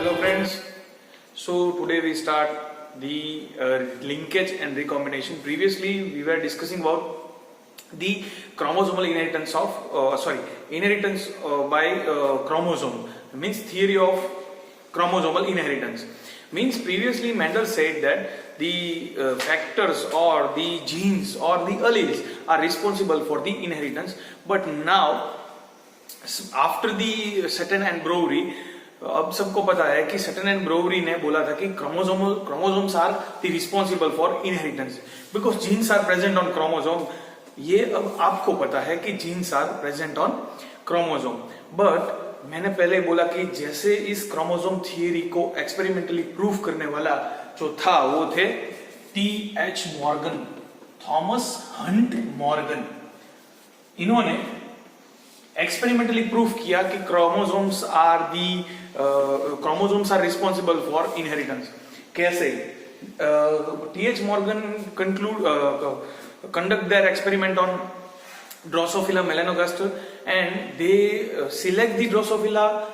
Hello friends, so today we start the linkage and recombination. Previously we were discussing about the chromosomal inheritance of inheritance by chromosome, means theory of chromosomal inheritance. Means previously Mendel said that the factors or the genes or the alleles are responsible for the inheritance, but now after the Sutton and Broveri, अब सबको पता है कि Sutton and ब्रोवरी ने बोला था कि chromosomes are the responsible for inheritance because genes are present on chromosome. ये अब आपको पता है कि genes are present on chromosome, but मैंने पहले बोला कि जैसे इस क्रोमोसोम थियरी को एक्सपेरिमेंटली प्रूव करने वाला जो था वो थे T.H. Morgan, Thomas Hunt Morgan. इन्होंने एक्सपेरिमेंटली प्रूव किया कि chromosomes are responsible for inheritance. कैसे? T.H. Morgan conduct their experiment on Drosophila melanogaster, and they select the Drosophila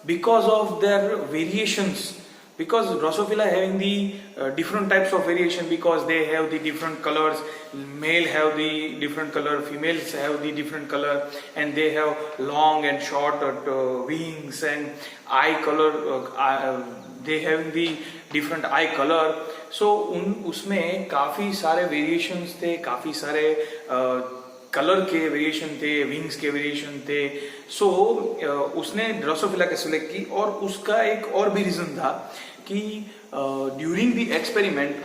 because of their variations, because Drosophila having the different types of variation, because they have the different colors. Male have the different color, females have the different color, and they have long and short wings and eye color. They have the different eye color. So उसमें काफी सारे variations थे, काफी सारे colour के variation थे, wings के variation थे. सो उसने ड्रोसोफिला के सिलेक्ट की, और उसका एक और भी रीजन था कि ड्यूरिंग द एक्सपेरिमेंट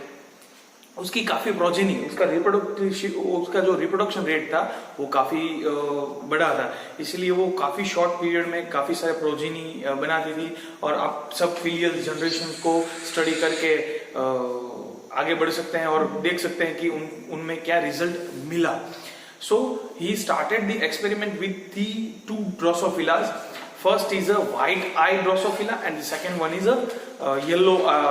उसकी काफी प्रोजेनी, उसका जो रिप्रोडक्शन रेट था वो काफी बड़ा था, इसलिए वो काफी शॉर्ट पीरियड में काफी सारे प्रोजेनी बनाती थी. और आप सब फिलियल जनरेशन को स्टडी करके आगे बढ़ सकते हैं और देख सकते हैं कि उनमें क्या रिजल्ट मिला. So he started the experiment with the two Drosophilas. First is a white-eyed Drosophila and the second one is a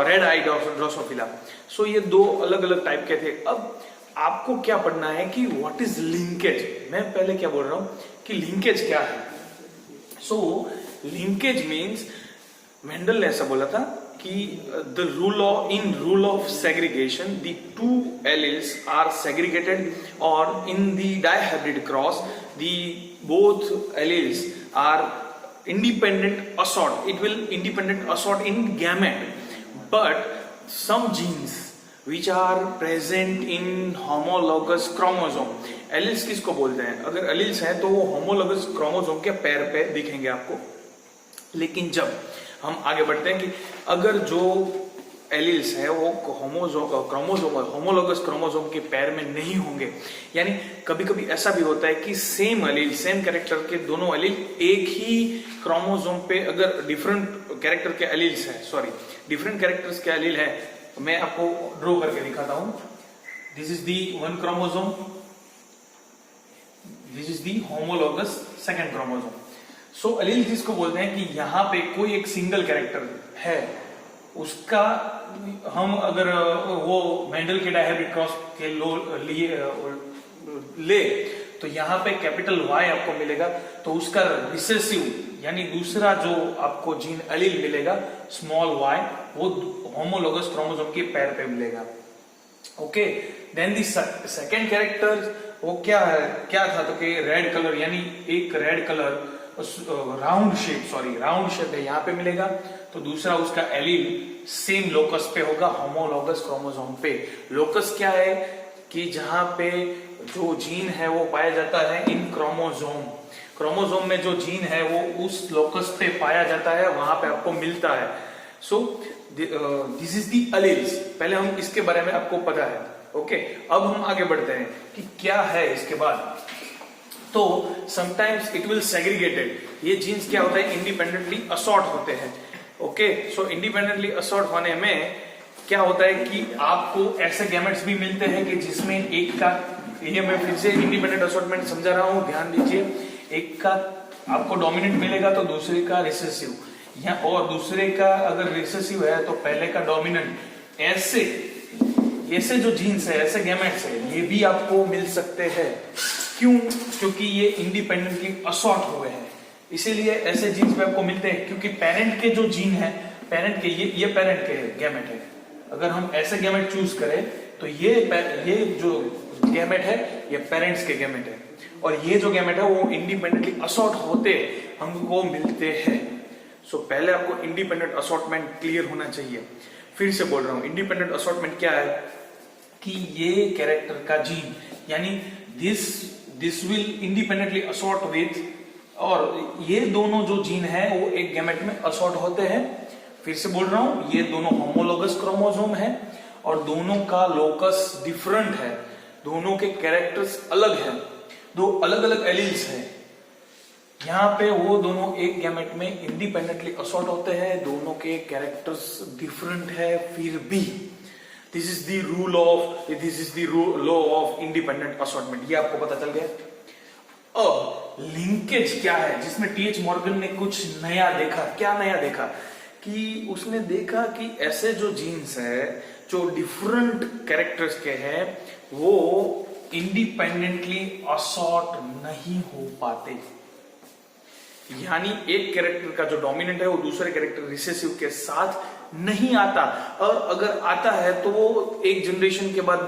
red-eyed Drosophila. So ये दो अलग-अलग टाइप के थे. अब आपको क्या पढ़ना है कि what is linkage. मैं पहले क्या बोल रहा हूँ कि linkage क्या है. So linkage means मेंडल ने ऐसा बोला था कि the rule of segregation, the two alleles are segregated, or in the dihybrid cross the both alleles are independent assort. It will independent assort in gamete, but some genes which are present in homologous chromosome. alleles किसको बोलते हैं? अगर alleles हैं तो वो homologous chromosome के pair पे दिखेंगे आपको. लेकिन जब हम आगे बढ़ते हैं कि अगर जो एलील्स है वो होमोलोगस क्रोमोसोम के पैर में नहीं होंगे, यानी कभी कभी ऐसा भी होता है कि सेम एलील, सेम कैरेक्टर के दोनों एलील एक ही क्रोमोसोम पे, अगर डिफरेंट कैरेक्टर के एलील्स हैं, डिफरेंट कैरेक्टर्स के एलील है, मैं आपको ड्रॉ करके दिखाता हूं. This is the one chromosome, this is the homologous second chromosome. So allele जिसको बोलते हैं कि यहाँ पे कोई एक सिंगल कैरेक्टर है, उसका हम अगर वो मेंडल के डायहाइब्रिड क्रॉस के लिए ले तो यहाँ पे कैपिटल Y आपको मिलेगा, तो उसका रिसेसिव यानी दूसरा जो आपको जीन एलील मिलेगा स्मॉल y, वो होमोलोगस क्रोमोसोम के पैर पे मिलेगा. Okay, then the second character वो क्या था, तो कि रेड कलर, यानी एक रेड कलर राउंड शेप है, यहाँ पे मिलेगा. तो दूसरा उसका एलील सेम लोकस पे होगा, होमोलोगस क्रोमोसोम पे. लोकस क्या है कि जहां पे जो जीन है वो पाया जाता है इन क्रोमोसोम में जो जीन है वो उस लोकस पे पाया जाता है, वहां पे आपको मिलता है. So this is the alleles. पहले हम इसके बारे में आपको पता है. ओके, अब हम आगे बढ़ते हैं कि क्या है इसके बाद. तो समटाइम्स इट विल सेग्रीगेटेड. ये जीन्स क्या होता है, इंडिपेंडेंटली असॉर्ट होते हैं. ओके, सो इंडिपेंडेंटली असॉर्ट होने में क्या होता है कि आपको ऐसे गैमेट्स भी मिलते हैं कि जिसमें एक का, ये मैं फिर से इंडिपेंडेंट असॉर्टमेंट समझा रहा हूं, ध्यान दीजिए. एक का आपको डोमिनेंट मिलेगा तो दूसरे का रिसेसिव, या और दूसरे का अगर रिसेसिव है तो पहले का डोमिनेंट. ऐसे जो जीन्स है, ऐसे गैमेट्स है, ये भी आपको मिल सकते हैं. क्यों? क्योंकि ये इंडिपेंडेंटली असॉर्ट हुए हैं, इसीलिए ऐसे जीन्स में आपको मिलते हैं. क्योंकि पेरेंट के जो जीन है पेरेंट के ये पेरेंट के गैमेट है। अगर हम ऐसे गैमेट चूज करें तो ये जो गैमेट है ये पेरेंट्स के गैमेट है, और ये जो गैमेट है वो इंडिपेंडेंटली असॉर्ट होते हमको मिलते हैं। सो पहले आपको इंडिपेंडेंट असॉर्टमेंट क्लियर होना चाहिए। फिर से बोल रहा हूं, इंडिपेंडेंट असॉर्टमेंट क्या है कि ये कैरेक्टर का जीन यानी this will independently assort with, और ये दोनों जो जीन है वो एक गैमेट में असॉर्ट होते हैं। फिर से बोल रहा हूं, ये दोनों होमोलोगस क्रोमोसोम है और दोनों का लोकस डिफरेंट है, दोनों के कैरेक्टर्स अलग हैं, दो अलग अलग एलील्स हैं। यहाँ पे वो दोनों एक गैमेट में इंडिपेंडेंटली असॉर्ट होते हैं, दोनों के कैरेक्टर्स डिफरेंट है, फिर भी this is the law of independent assortment. ये आपको पता चल गया। अब लिंकेज क्या है, जिसमें टीएच मॉर्गन ने कुछ नया देखा। क्या नया देखा कि उसने देखा कि ऐसे जो जीन्स है जो डिफरेंट कैरेक्टर्स के हैं वो इंडिपेंडेंटली असॉर्ट नहीं हो पाते। यानी एक कैरेक्टर का जो डोमिनेंट है वो दूसरे कैरेक्टर रिसेसिव के साथ नहीं आता, और अगर आता है तो वो एक जनरेशन के बाद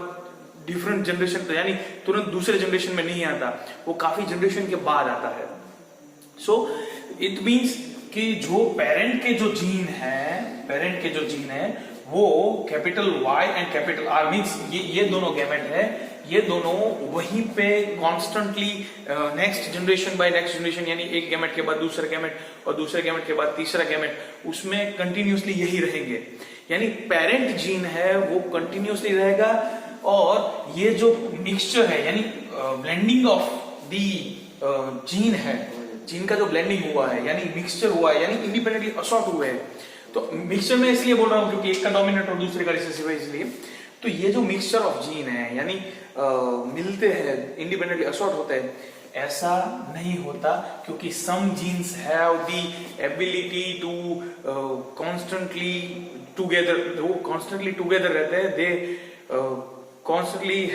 डिफरेंट जनरेशन यानी तुरंत दूसरे जनरेशन में नहीं आता, वो काफी जनरेशन के बाद आता है। सो इट मींस कि जो पेरेंट के जो जीन है वो capital Y and capital R means ये दोनों गैमेट है, ये दोनों वहीं पे constantly next generation by next generation यानी एक गैमेट के बाद दूसरा गैमेट और दूसरे गैमेट के बाद तीसरा गैमेट, उसमें कंटिन्यूसली यही रहेंगे। यानी पेरेंट जीन है वो कंटिन्यूसली रहेगा, और ये जो मिक्सचर है यानी ब्लेंडिंग ऑफ दी जीन है, जीन का जो ब्लेंडिंग हुआ है यानी मिक्सचर हुआ है यानी इंडिपेंडेंटली असॉर्ट हुए हैं। तो मिक्सचर में इसलिए बोल रहा हूं क्योंकि एक का डोमिनेंट और दूसरे का रिसेसिव है, इसलिए तो ये जो मिक्सचर ऑफ जीन है यानी मिलते हैं इंडिपेंडेंटली असॉर्ट होते हैं, ऐसा नहीं होता क्योंकि some genes have the ability to constantly together, वो कॉन्स्टेंटली टुगेदर रहते हैं, दे कॉन्स्टेंटली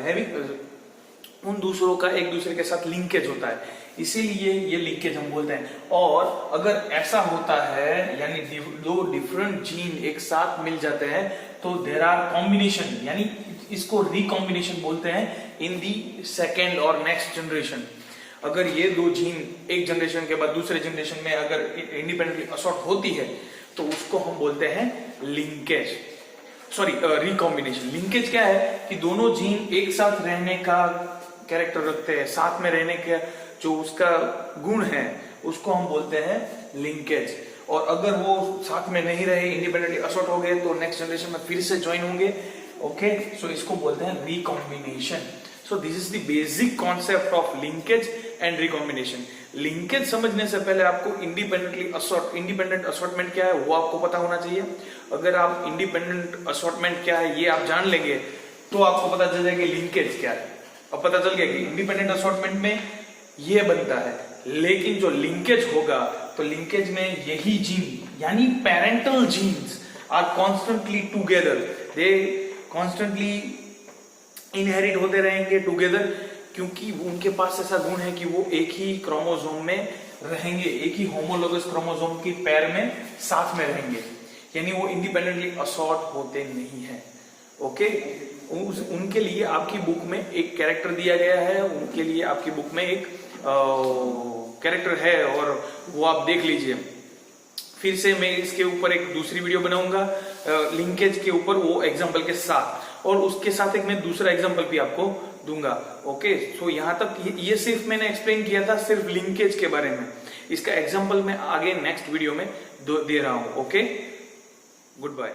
हैविंग उन दूसरों का एक दूसरे के साथ लिंकेज होता है, इसीलिए ये लिंकेज हम बोलते हैं। और अगर ऐसा होता है यानी दो डिफरेंट जीन एक साथ मिल जाते हैं तो देयर आर कॉम्बिनेशन, यानी इसको रिकॉम्बिनेशन बोलते हैं इन दी सेकेंड और नेक्स्ट जनरेशन। अगर ये दो जीन एक जनरेशन के बाद दूसरे जनरेशन में अगर इंडिपेंडेंटली असॉर्ट होती है तो उसको हम बोलते हैं लिंकेज, सॉरी रिकॉम्बिनेशन। लिंकेज क्या है कि दोनों जीन एक साथ रहने का कैरेक्टर रखते हैं, साथ में रहने का जो उसका गुण है उसको हम बोलते हैं लिंकेज। और अगर वो साथ में नहीं रहे, इंडिपेंडेंटली असॉर्ट हो गए तो नेक्स्ट जनरेशन में फिर से ज्वाइन होंगे। ओके, सो इसको बोलते हैं recombination. So this is the basic concept of linkage and recombination. Linkage समझने से पहले आपको इंडिपेंडेंट असॉर्टमेंट क्या है वो आपको पता होना चाहिए। अगर आप इंडिपेंडेंट असॉर्टमेंट क्या है ये आप जान लेंगे तो आपको पता चल जाएगा लिंकेज क्या है। अब पता चल गया कि इंडिपेंडेंट असॉर्टमेंट में ये बनता है, लेकिन जो लिंकेज होगा तो लिंकेज में यही जीन यानी parental genes are constantly together, they constantly inherit होते रहेंगे टुगेदर, क्योंकि उनके पास ऐसा गुण है कि वो एक ही क्रोमोसोम में रहेंगे, एक ही होमोलोगस क्रोमोसोम की पैर में साथ में रहेंगे, यानी वो इंडिपेंडेंटली असॉर्ट होते नहीं है। ओके, उनके लिए आपकी बुक में एक कैरेक्टर दिया गया है, उनके लिए आपकी बुक में एक कैरेक्टर है और वो आप देख लीजिए। फिर से मैं इसके ऊपर एक दूसरी वीडियो बनाऊंगा लिंकेज के ऊपर, वो एग्जांपल के साथ, और उसके साथ एक मैं दूसरा एग्जांपल भी आपको दूंगा। ओके, सो यहाँ तक ये सिर्फ मैंने एक्सप्लेन किया था सिर्फ लिंकेज के बारे में, इसका एग्जांपल मैं आगे नेक्स्ट वीडियो में दे रहा हूं। Okay, good bye.